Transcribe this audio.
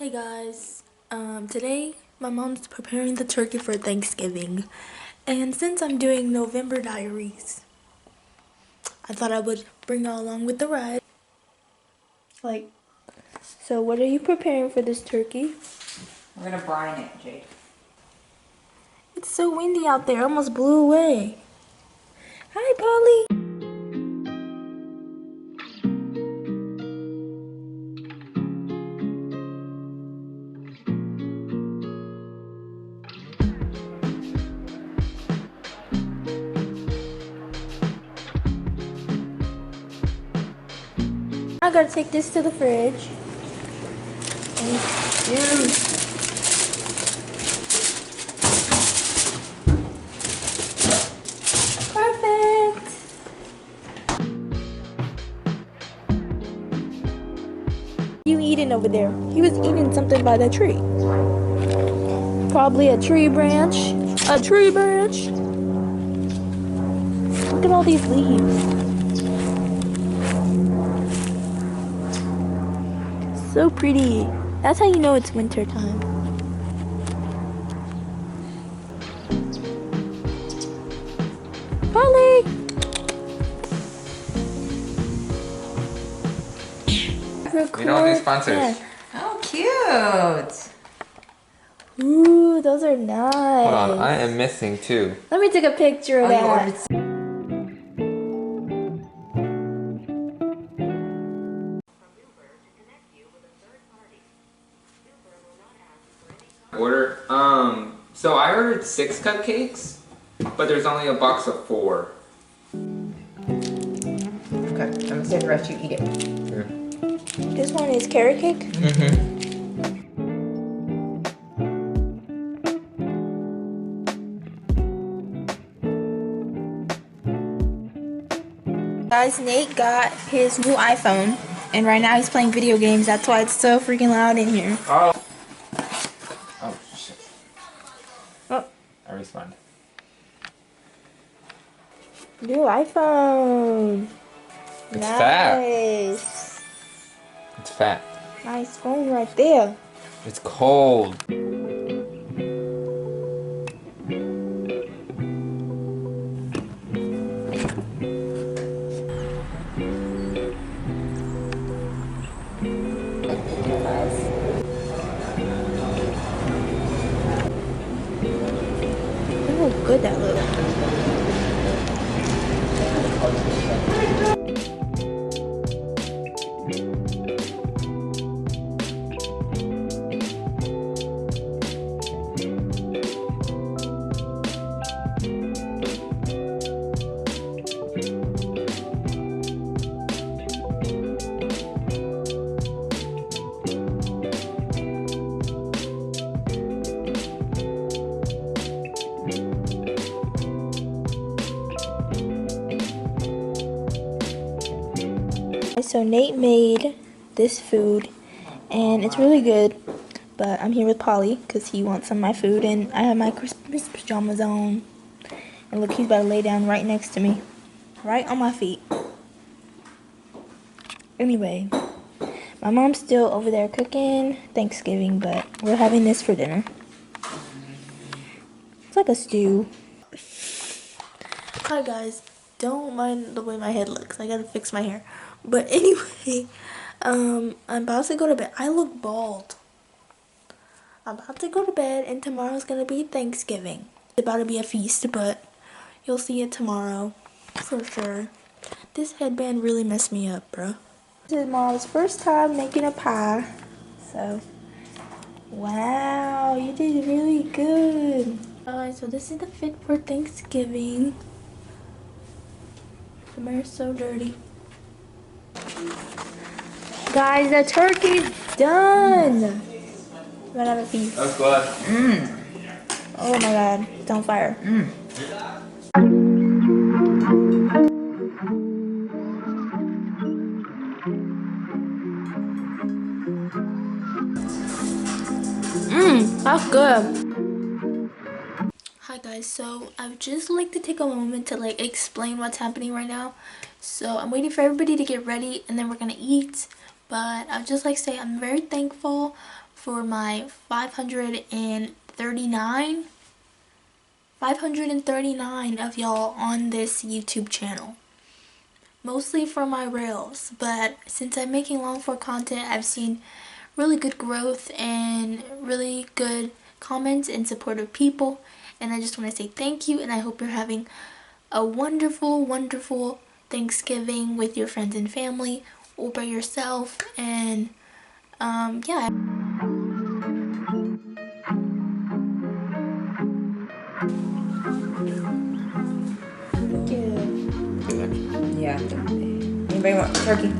Hey guys, today my mom's preparing the turkey for Thanksgiving, and since I'm doing November diaries, I thought I would bring y'all along with the ride. So what are you preparing for this turkey? We're gonna brine it, Jade. It's so windy out there, I almost blew away. Hi, Polly. I gotta take this to the fridge. Perfect. You eating over there? He was eating something by the tree. Probably a tree branch. A tree branch. Look at all these leaves. So pretty. That's how you know it's winter time. Polly! We don't do sponsors. Yeah. Oh, cute. Ooh, those are nice. Hold on, I am missing two. Let me take a picture of that. Order. So I ordered 6 cupcakes, but there's only a box of 4. Okay, I'm gonna save the rest. You eat it. Sure. This one is carrot cake? Mm-hmm. Guys, Nate got his new iPhone, and right now he's playing video games. That's why it's so freaking loud in here. Oh shit. Oh. I respond. New iPhone. It's nice. fat. It's fat. Nice phone right there. It's cold. Look how good that looks. So Nate made this food, and it's really good, but I'm here with Polly because he wants some of my food, and I have my Christmas pajamas on. And look, he's about to lay down right next to me, right on my feet. Anyway, my mom's still over there cooking Thanksgiving, but we're having this for dinner. It's like a stew. Hi guys, don't mind the way my head looks. I gotta fix my hair. But anyway, I'm about to go to bed. I look bald. I'm about to go to bed, and tomorrow's gonna be Thanksgiving. It's about to be a feast, but you'll see it tomorrow for sure. This headband really messed me up, bro. This is Mom's first time making a pie. So, wow, you did really good. Alright, so this is the fit for Thanksgiving. The mirror's so dirty. Guys, the turkey's done. Run out of piece. That's good. Oh my god, it's on fire. That's good. Hi guys, so I would just like to take a moment to explain what's happening right now. So I'm waiting for everybody to get ready, and then we're gonna eat. But I'd just like to say I'm very thankful for my 539 of y'all on this YouTube channel. Mostly for my reels, but since I'm making long form content, I've seen really good growth and really good comments and supportive people, and I just want to say thank you, and I hope you're having a wonderful, wonderful Thanksgiving with your friends and family or by yourself, and yeah. Too much. Yeah. Anybody want turkey?